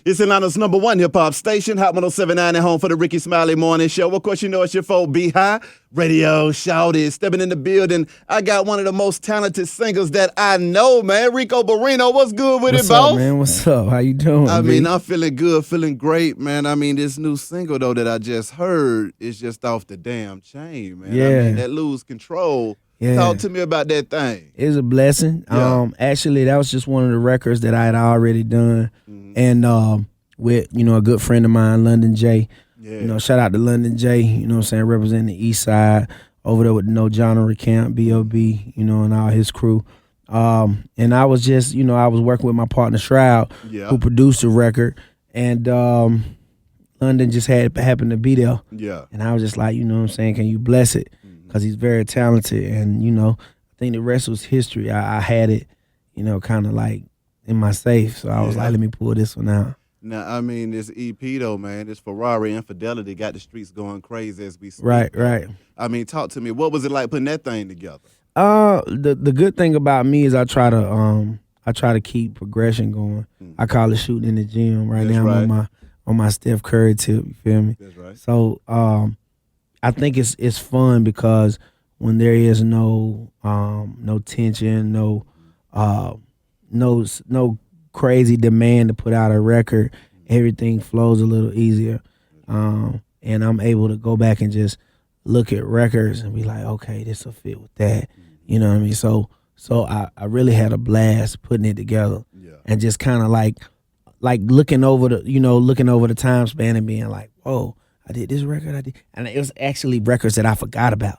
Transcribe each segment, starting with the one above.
It's Atlanta's #1 hip-hop station, Hot 107.9 at home for the Ricky Smiley Morning Show. Of course, you know it's your folk, B-High. Radio, shouted, stepping in the building. I got one of the most talented singers that I know, man. Ricco Barrino, what's good with What's it, boss? up, man? What's up? How you doing, I mean, B? I'm feeling good, feeling great, man. I mean, this new single, though, that I just heard is just off the damn chain, man. Yeah. I mean, that Lose Control. Yeah. Talk to me about that thing. It was a blessing. Yeah. Actually, that was just one of the records that I had already done. And with, a good friend of mine, London J. Yeah. Shout out to London J, you know what I'm saying, representing the East Side over there with No John Recamp, B.O.B., and all his crew. And I was just, I was working with my partner Shroud, Yeah. who produced the record, and London just happened to be there. Yeah. And I was just like, can you bless it? Because he's very talented. And, I think the rest was history. I had it, kind of like in my safe. So I was like, let me pull this one out. Now, I mean, this EP, though, man, this Ferrari Infidelity got the streets going crazy as we speak. Right. I mean, talk to me. What was it like putting that thing together? The good thing about me is I try to keep progression going. I call it shooting in the gym. Right now I'm on my Steph Curry tip, you feel me? That's right. So I think it's fun because when there is no tension, no crazy demand to put out a record, everything flows a little easier. And I'm able to go back and just look at records and be like, okay, this will fit with that. You know what I mean? So I really had a blast putting it together. Yeah. And just kind of like looking over the time span and being like, whoa, I did this record, and it was actually records that I forgot about,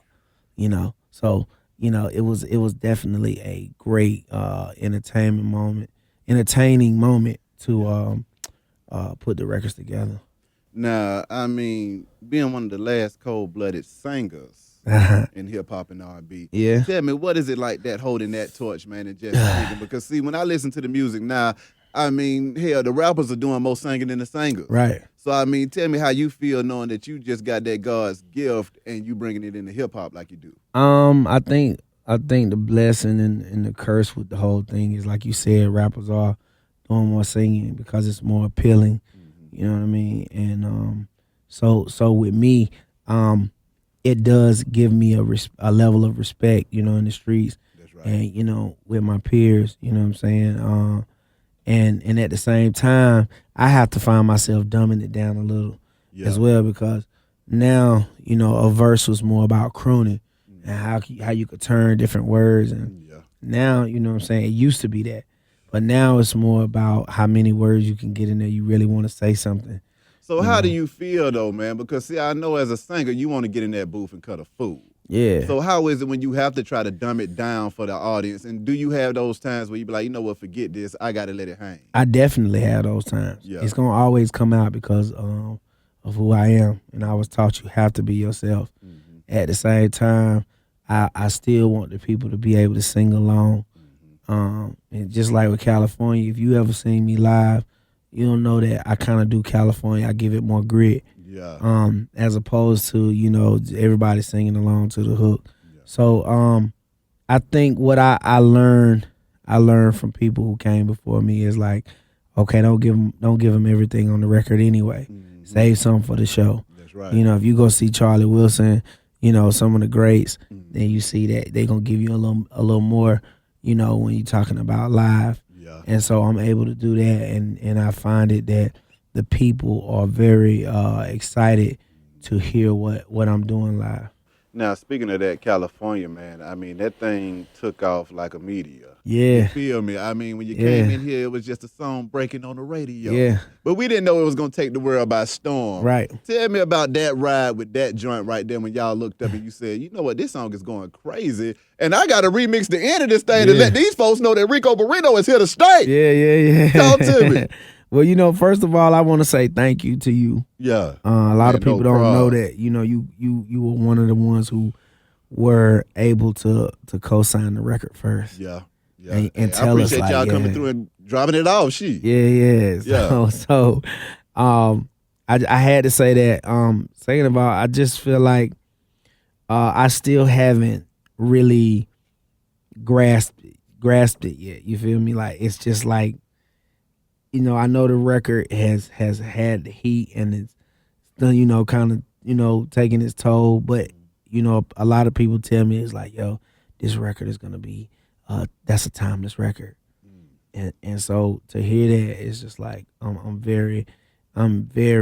So, it was definitely a great entertaining moment to put the records together. Now, I mean, being one of the last cold-blooded singers in hip-hop and R&B, Yeah. tell me, what is it like that, holding that torch, man, and just singing? Because, see, when I listen to the music now, I mean, hell, the rappers are doing more singing than the singers. Right. So, I mean, tell me how you feel knowing that you just got that God's gift and you bringing it into hip-hop like you do. I think the blessing and the curse with the whole thing is, like you said, rappers are doing more singing because it's more appealing. You know what I mean? And so with me, it does give me a level of respect, in the streets. That's right. And, with my peers, you know what I'm saying? And at the same time, I have to find myself dumbing it down a little as well, because now, a verse was more about crooning and how you could turn different words. And now, you know what I'm saying, it used to be that. But now it's more about how many words you can get in there. You really want to say something. So how do you feel, though, man? Because, see, I know as a singer, you want to get in that booth and cut a fool. Yeah. So how is it when you have to try to dumb it down for the audience? And do you have those times where you be like, you know what, forget this, I got to let it hang? I definitely have those times. Yeah. It's going to always come out because of who I am. And I was taught you have to be yourself. At the same time, I still want the people to be able to sing along. And just like with California, if you ever seen me live, you'll know that I kind of do California. I give it more grit. Yeah. As opposed to, everybody singing along to the hook. Yeah. So I think what I learned from people who came before me is like, okay, don't give them everything on the record anyway. Save some for the show. That's right. If you go see Charlie Wilson, some of the greats, then you see that they gonna give you a little more, when you're talking about live. Yeah. And so I'm able to do that, and I find it that the people are very excited to hear what I'm doing live. Now, speaking of that, California, man, I mean, that thing took off like a meteor. Yeah. You feel me? I mean, when you came in here, it was just a song breaking on the radio. Yeah. But we didn't know it was going to take the world by storm. Right. Tell me about that ride with that joint right there when y'all looked up and you said, you know what, this song is going crazy. And I got to remix the end of this thing to let these folks know that Ricco Barrino is here to stay. Yeah. Talk to me. Well, first of all, I want to say thank you to you. Yeah. A lot of people don't know that, you were one of the ones who were able to co-sign the record first. Yeah. And tell us, I appreciate y'all coming through and dropping it off. So I had to say that. Second of all, I just feel like I still haven't really grasped it yet. You feel me? Like, it's just like I know the record has had the heat and it's done, kind of, taking its toll. But, a lot of people tell me it's like, yo, this record is gonna be, that's a timeless record. And so to hear that, it's just like I'm very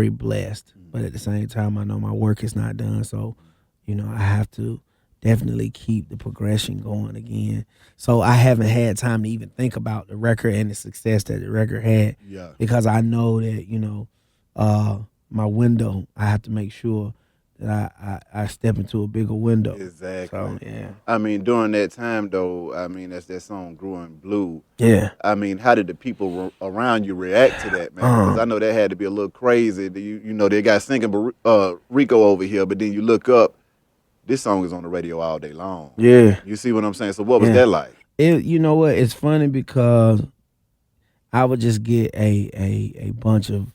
blessed. But at the same time, I know my work is not done. So, I have to definitely keep the progression going again. So I haven't had time to even think about the record and the success that the record had. Yeah. Because I know that, my window, I have to make sure that I step into a bigger window. Exactly. So, yeah. I mean, during that time, though, I mean, as that song Growing Blue, Yeah. I mean, how did the people around you react to that, man? Because I know that had to be a little crazy. They got singing Ricco over here, but then you look up, this song is on the radio all day long. Yeah. You see what I'm saying? So what was that like? You know what? It's funny because I would just get a bunch of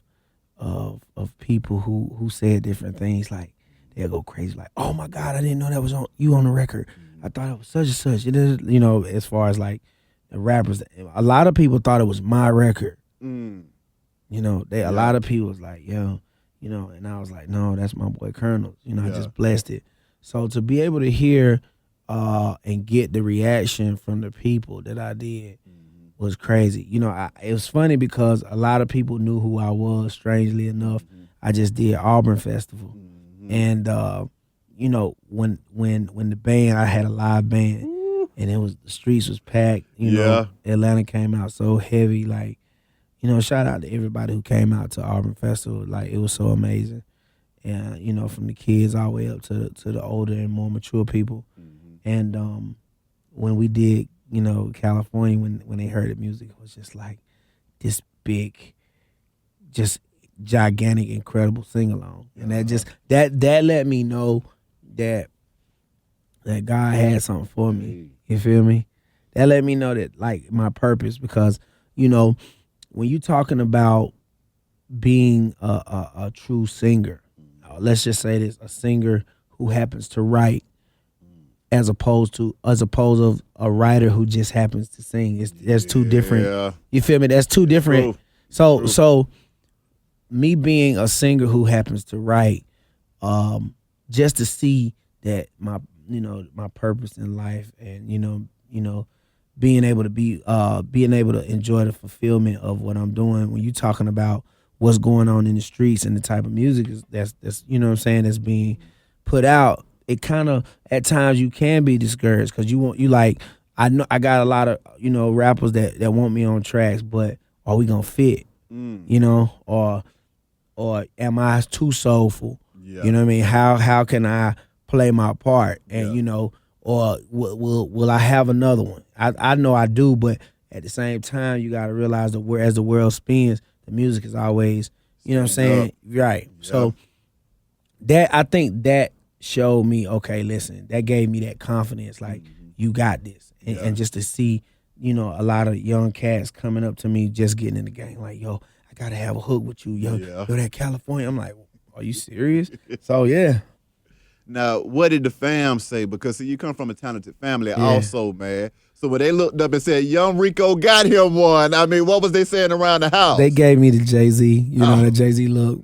people who said different things. Like they'll go crazy, like, "Oh my God, I didn't know that was on the record. I thought it was such and such." It is, as far as like the rappers, a lot of people thought it was my record. A lot of people was like, "Yo," and I was like, "No, that's my boy Colonel's." I just blessed it. So to be able to hear and get the reaction from the people that I did was crazy. It was funny because a lot of people knew who I was. Strangely enough, I just did Auburn Festival, and when the band, I had a live band, and the streets was packed. Atlanta came out so heavy. Like, shout out to everybody who came out to Auburn Festival. Like, it was so amazing. And from the kids all the way up to the older and more mature people. And when we did, California, when they heard the music, it was just like this big, just gigantic, incredible sing along. And that let me know that God had something for me. You feel me? That let me know that, like, my purpose, because when you're talking about being a true singer, let's just say this, a singer who happens to write, as opposed of a writer who just happens to sing. There's two different. Yeah. You feel me? That's two different. True. So me being a singer who happens to write, just to see that my purpose in life, and being able to enjoy the fulfillment of what I'm doing. When you're talking about what's going on in the streets and the type of music that's that's being put out, it kind of, at times, you can be discouraged because I know I got a lot of rappers that want me on tracks, but are we gonna fit? Or am I too soulful? Yeah. You know what I mean? How can I play my part? And or will I have another one? I know I do, but at the same time, you got to realize that as the world spins, the music is always, you know what I'm saying? Right. Yeah. So I think that showed me, okay, listen, that gave me that confidence, like, you got this. And just to see, a lot of young cats coming up to me just getting in the game, like, yo, I got to have a hook with you, yo, that California. I'm like, are you serious? So, yeah. Now, what did the fam say? Because, see, you come from a talented family also, man. So when they looked up and said, young Ricco got him one, I mean, what was they saying around the house? They gave me the Jay-Z, the Jay-Z look.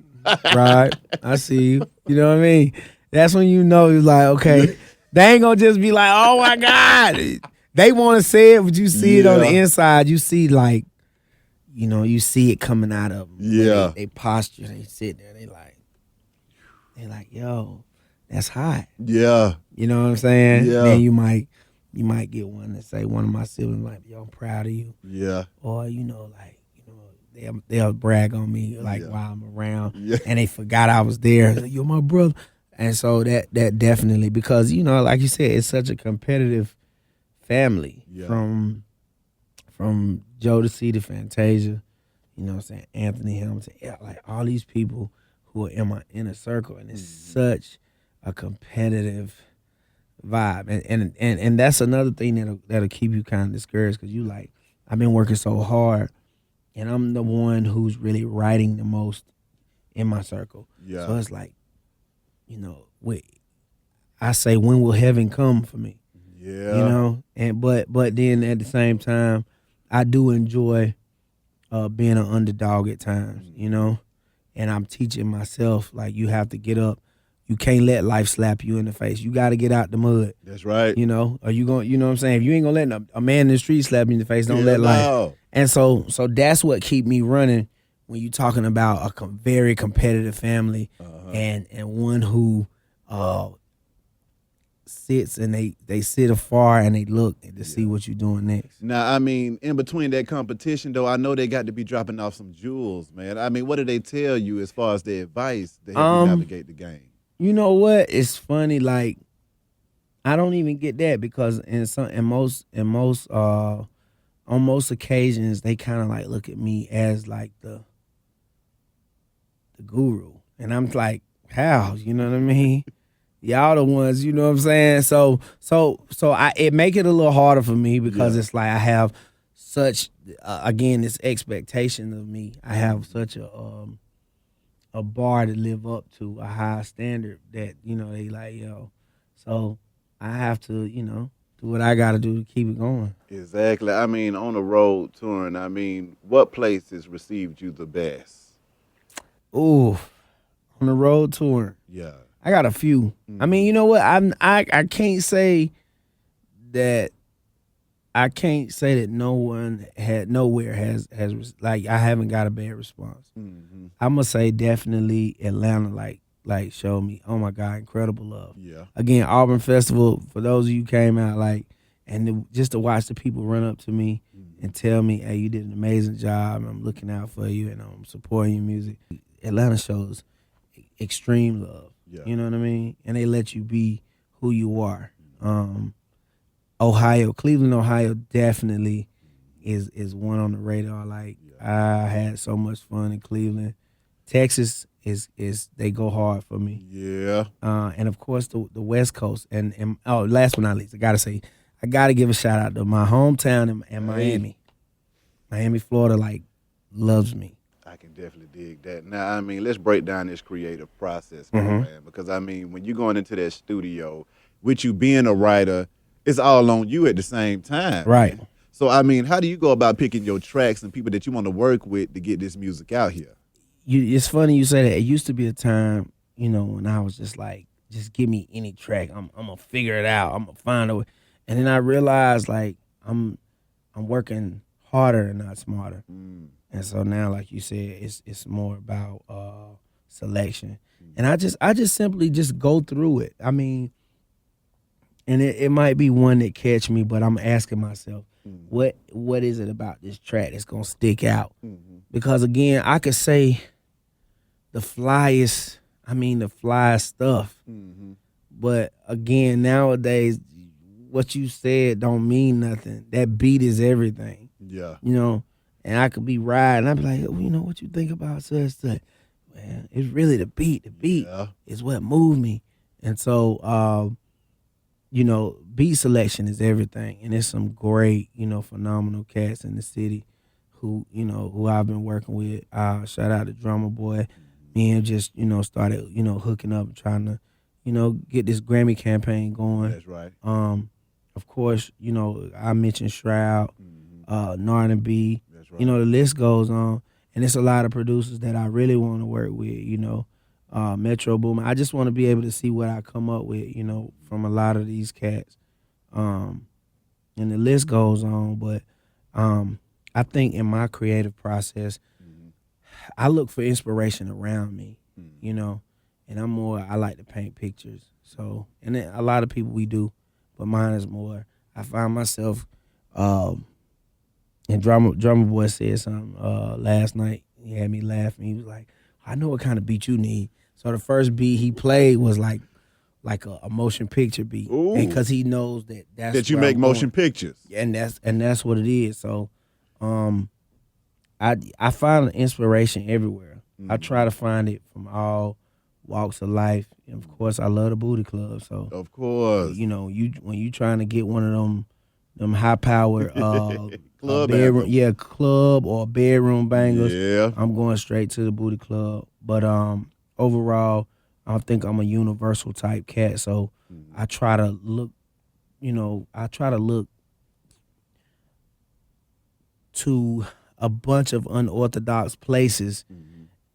Right? I see you. You know what I mean? That's when it's like, okay, they ain't gonna just be like, oh my God. They want to say it, but you see it on the inside. You see, like, you see it coming out of them. Yeah. They posture, they sit there, they like, yo, that's hot. Yeah. You know what I'm saying? Yeah. Then you might get one that say, one of my siblings like, yo, I'm proud of you. Yeah. Or, they'll brag on me, like, while I'm around. Yeah. And they forgot I was there. Like, you're my brother. And so that definitely, because, like you said, it's such a competitive family. Yeah. From Jodeci to Fantasia, Anthony Hamilton, like all these people who are in my inner circle, and it's such a competitive vibe, and that's another thing that'll keep you kind of discouraged, because you like, I've been working so hard, and I'm the one who's really writing the most in my circle. Yeah. So it's like, I say, when will heaven come for me? Yeah. And but then at the same time, I do enjoy being an underdog at times, you know. And I'm teaching myself like you have to get up. You can't let life slap you in the face. You got to get out the mud. That's right. You know, or you going, you know what I'm saying? If you ain't gonna let a man in the street slap you in the face, don't Hell let life. no. And so that's what keep me running when you talking about a very competitive family and one who sits and they sit afar and they look to see what you're doing next. Now, I mean, in between that competition, though, I know they got to be dropping off some jewels, man. I mean, what did they tell you as far as their advice to help you navigate the game? You know what? It's funny, like I don't even get that because on most occasions they kind of like look at me as like the guru, and I'm like, how? You know what I mean? Y'all the ones, you know what I'm saying? So it make it a little harder for me because it's like I have such again this expectation of me. I have such a bar to live up to, a high standard that, you know, they like, yo. So I have to, you know, do what I got to do to keep it going. Exactly. I mean, on the road touring, I mean, what places received you the best? Ooh, on the road touring. Yeah. I got a few. I mean, you know what? I can't say that no one nowhere has like I haven't got a bad response. I'm gonna say definitely Atlanta like showed me, oh my God, incredible love. Yeah. Again, Auburn Festival, for those of you who came out just to watch the people run up to me and tell me, hey, you did an amazing job, I'm looking out for you and I'm supporting your music. Atlanta shows extreme love. Yeah. You know what I mean? And they let you be who you are. Ohio, Cleveland, Ohio definitely is one on the radar. Like I had so much fun in Cleveland. Texas is they go hard for me. Yeah. And of course the West Coast and last but not least, I gotta give a shout out to my hometown in Miami. Miami, Florida, like loves me. I can definitely dig that. Now, I mean, let's break down this creative process, man, because I mean, when you're going into that studio, with you being a writer, it's all on you at the same time. Right. Man. So, I mean, how do you go about picking your tracks and people that you want to work with to get this music out here? It's funny you say that. It used to be a time, you know, when I was just like, just give me any track. I'm gonna figure it out. I'm gonna find a way. And then I realized like I'm working harder and not smarter. And so now, like you said, it's more about selection. And I just simply just go through it. I mean, and it might be one that catch me, but I'm asking myself, what is it about this track that's gonna stick out? Because again, I could say the flyest stuff. But again, nowadays, what you said don't mean nothing. That beat is everything. Yeah. You know, and I could be riding. I'd be like, oh, you know what you think about such? Man, it's really the beat. The beat is what moved me. And so, you know, beat selection is everything. And there's some great, you know, phenomenal cats in the city who I've been working with. Shout out to Drummer Boy. Me and just, you know, started, you know, hooking up and trying to, you know, get this Grammy campaign going. That's right. Of course, you know, I mentioned Shroud, Nard B. That's right. You know, the list goes on. And it's a lot of producers that I really want to work with, you know. Metro Boomin. I just want to be able to see what I come up with, you know, from a lot of these cats. And the list goes on. But I think in my creative process, I look for inspiration around me, you know. And I like to paint pictures. So, and then a lot of people we do, but mine is more. I find myself, and Drummer Boy said something last night. He had me laughing. He was like, I know what kind of beat you need. So the first beat he played was like a motion picture beat, because he knows that's that you make motion pictures, and that's what it is. So, I find inspiration everywhere. I try to find it from all walks of life. And of course, I love the Booty Club. So of course, you know, when you trying to get one of them high powered club bedroom, club or bedroom bangers. Yeah, I'm going straight to the Booty Club. But overall, I think I'm a universal type cat. So I try to look, you know, to a bunch of unorthodox places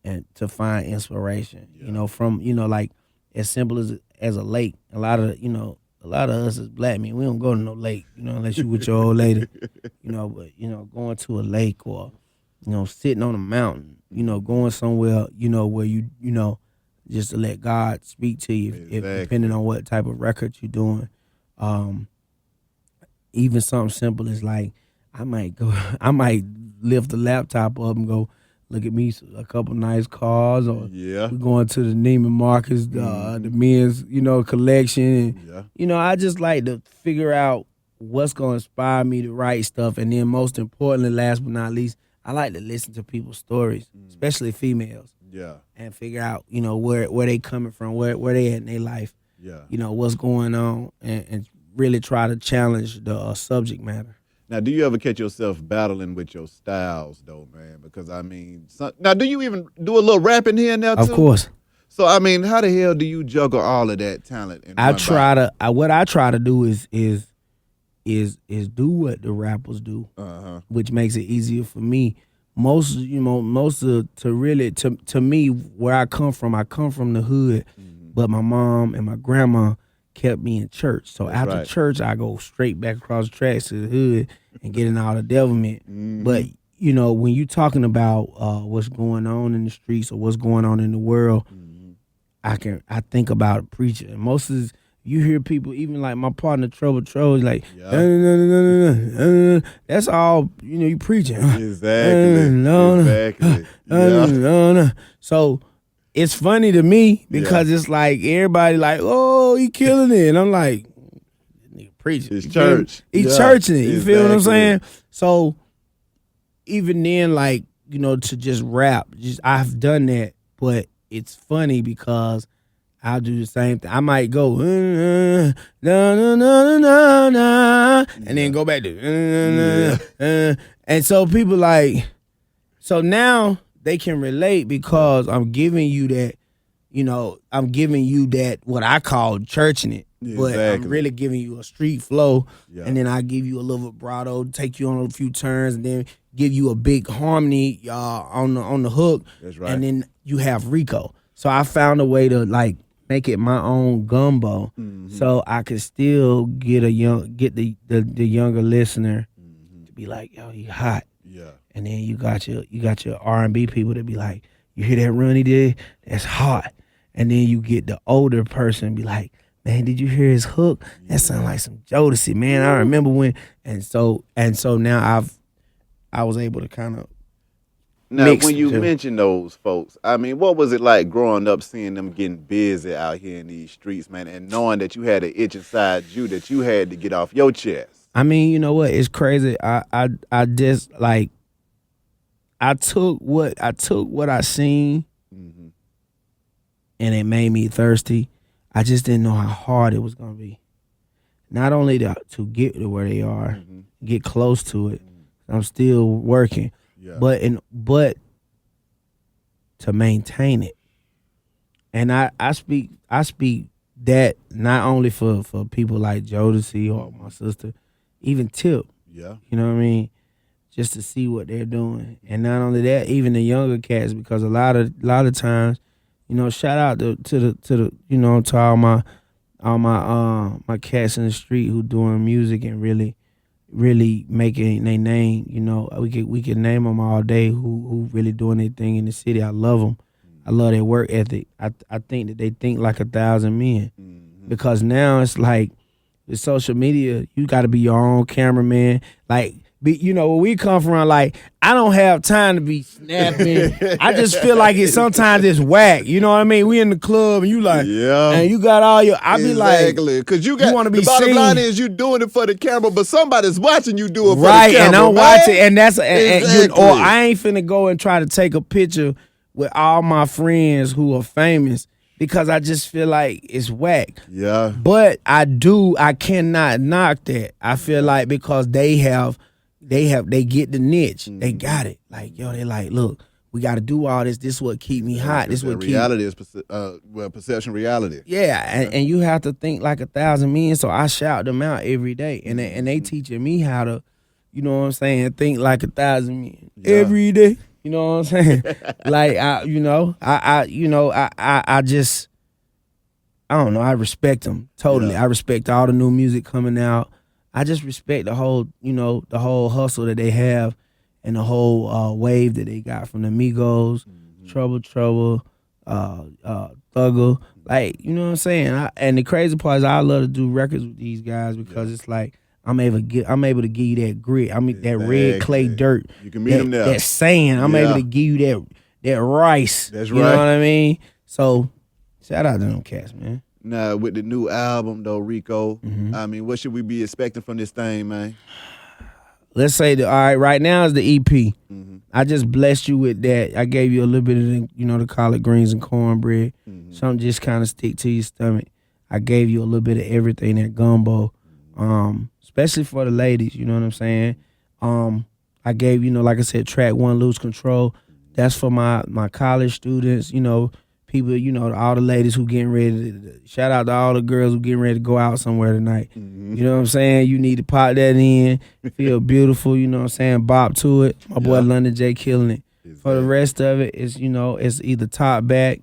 and to find inspiration. From like as simple as a lake. A lot of us as black men, we don't go to no lake, unless you with your old lady, but going to a lake or sitting on a mountain, going somewhere, where you just to let God speak to you, if depending on what type of record you're doing. Even something simple as like I might lift the laptop up and go look at me a couple nice cars, or we're going to the Neiman Marcus, the men's, collection. And, I just like to figure out what's going to inspire me to write stuff. And then most importantly, last but not least, I like to listen to people's stories, especially females. Yeah. And figure out, where they coming from, where they at in their life. Yeah. What's going on, and really try to challenge the subject matter. Now, do you ever catch yourself battling with your styles, though, man? Because, now, do you even do a little rapping here and there, too? Of course. So, how the hell do you juggle all of that talent? What I try to do is do what the rappers do, which makes it easier for me. To me, where I come from the hood, but my mom and my grandma kept me in church. So after church, I go straight back across the tracks to the hood and get in all the devilment. But, when you talking about what's going on in the streets or what's going on in the world, I think about a preacher. And most of this, you hear people, even like my partner Trouble, like, that's all, you preaching. Exactly. So it's funny to me because it's like everybody like, oh, he killing it. And I'm like, nigga preaching. It's church. He's churching it. You feel what I'm saying? So even then, like, to just rap, I've done that, but it's funny because I'll do the same thing. I might go, and then go back to, and so people like, so now they can relate because I'm giving you that, what I call churching it, but I'm really giving you a street flow, and then I give you a little vibrato, take you on a few turns, and then give you a big harmony on the hook. That's right. And then you have Ricco. So I found a way to like make it my own gumbo, so I could still get the younger listener to be like, yo, he hot. Yeah. And then you got your R&B people to be like, you hear that run he did? That's hot. And then you get the older person be like, man, did you hear his hook? That sound like some Jodeci, man. I remember when. And so now I was able to kind of. Now, when you mention those folks, what was it like growing up seeing them getting busy out here in these streets, man, and knowing that you had an itch inside you that you had to get off your chest? You know what? It's crazy. I just like I took what I seen, and it made me thirsty. I just didn't know how hard it was gonna be. Not only to get to where they are, get close to it. I'm still working. Yeah. But to maintain it. And I speak that not only for people like Jodeci or my sister, even Tip. Yeah. You know what I mean? Just to see what they're doing. And not only that, even the younger cats, because a lot of times, shout out to all my cats in the street who doing music and really making their name. We can name them all day who really doing their thing in the city. I love them. I love their work ethic. I think that they think like 1,000 men, because now it's like with social media, you got to be your own cameraman. Like, where we come from, like, I don't have time to be snapping. I just feel like sometimes it's whack. You know what I mean? We in the club and you like, and you got all your, I be like, exactly, because you want to be the bottom seen. line is you doing it for the camera, but somebody's watching you do it for the right, camera. and I'm watching, and that's exactly. or I ain't finna go and try to take a picture with all my friends who are famous, because I just feel like it's whack. Yeah. But I cannot knock that. I feel like because they get the niche. They got it. Like, yo, they like, look, we got to do all this. This is what keep me hot. This is what reality is perception reality. Yeah, and you have to think like 1,000 men. So I shout them out every day, and they teaching me how to, you know what I'm saying, think like 1,000 men Yeah. every day. You know what I'm saying? Like I just I don't know. I respect them totally. Yeah. I respect all the new music coming out. I just respect the whole the whole hustle that they have and the whole wave that they got from the Migos, Trouble, Thugger. Like, you know what I'm saying? And the crazy part is I love to do records with these guys because it's like I'm able to give you that grit. I mean that red clay dirt. You can meet them there. That sand. I'm able to give you that rice. That's you right. know what I mean? So shout out to them cats, man. Now, with the new album, though, Ricco, Mm-hmm. I mean, what should we be expecting from this thing, man? Let's say all right, right now is the EP. Mm-hmm. I just blessed you with that. I gave you a little bit of the collard greens and cornbread. Mm-hmm. Something just kind of stick to your stomach. I gave you a little bit of everything, that gumbo. Especially for the ladies, you know what I'm saying? I gave, like I said, track 1, Lose Control. That's for my college students, people, all the ladies who getting ready to, shout out to all the girls who getting ready to go out somewhere tonight. Mm-hmm. You know what I'm saying? You need to pop that in, feel beautiful, you know what I'm saying? Bop to it. My boy London J killing it. Exactly. For the rest of it, it's, it's either top back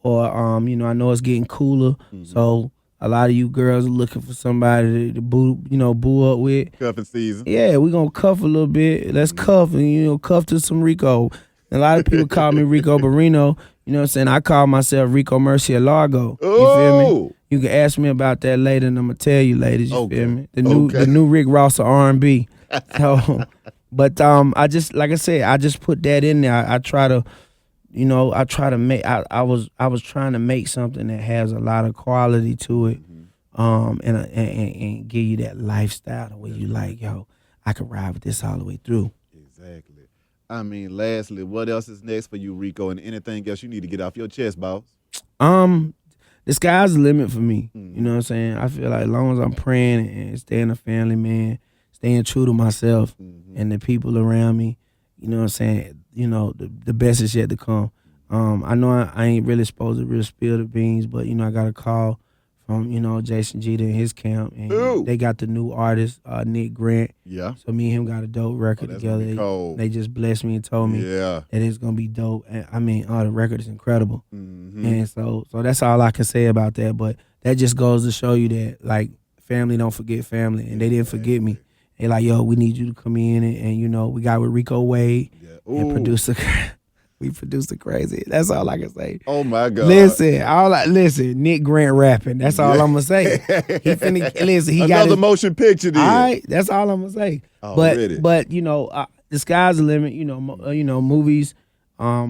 or, I know it's getting cooler. Mm-hmm. So a lot of you girls are looking for somebody to boo up with. Cuffing season. Yeah, we gonna cuff a little bit. Let's cuff and cuff to some Ricco. A lot of people call me Ricco Barrino. You know what I'm saying? I call myself Ricco Mercia Largo. You feel me? You can ask me about that later, and I'm gonna tell you, ladies. You feel me? The new Rick Ross of R&B. So, but I just, like I said, I just put that in there. I try to, make. I was trying to make something that has a lot of quality to it, and give you that lifestyle where you like, yo, I could ride with this all the way through. Exactly. I mean, lastly, what else is next for you, Ricco, and anything else you need to get off your chest, boss? The sky's the limit for me. Mm-hmm. You know what I'm saying? I feel like as long as I'm praying and staying a family man, staying true to myself and the people around me, you know what I'm saying? The best is yet to come. I know I ain't really supposed to really spill the beans, but I got a call from Jason Jeter and his camp, and they got the new artist Nick Grant. Yeah. So me and him got a dope record together. They just blessed me and told me that it's gonna be dope. And, I mean, the record is incredible. Mm-hmm. And so that's all I can say about that. But that just goes to show you that, like, family don't forget family, and they didn't forget me. They like, yo, we need you to come in and we got with Rico Wade and producer. We produced the crazy. That's all I can say. Oh my God! Listen, Nick Grant rapping. That's all I'm gonna say. He got another motion picture. Then. All right, that's all I'm gonna say. Already. But the sky's the limit. Movies. I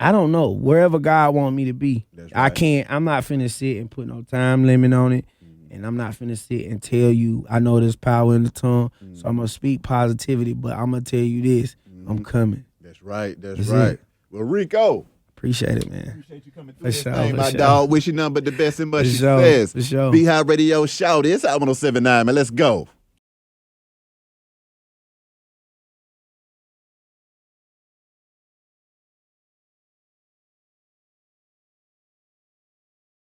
don't know, wherever God want me to be. That's right. I can't. I'm not finna sit and put no time limit on it. And I'm not finna sit and tell you, I know there's power in the tongue, so I'm gonna speak positivity. But I'm gonna tell you this: I'm coming. That's right. That's right. It. Well, Ricco. Appreciate it, man. Appreciate you coming through For this sure, thing, for my sure. dog. Wish you nothing but the best and much For success. sure. Be High Radio Shout. It's 1079, man. Let's go.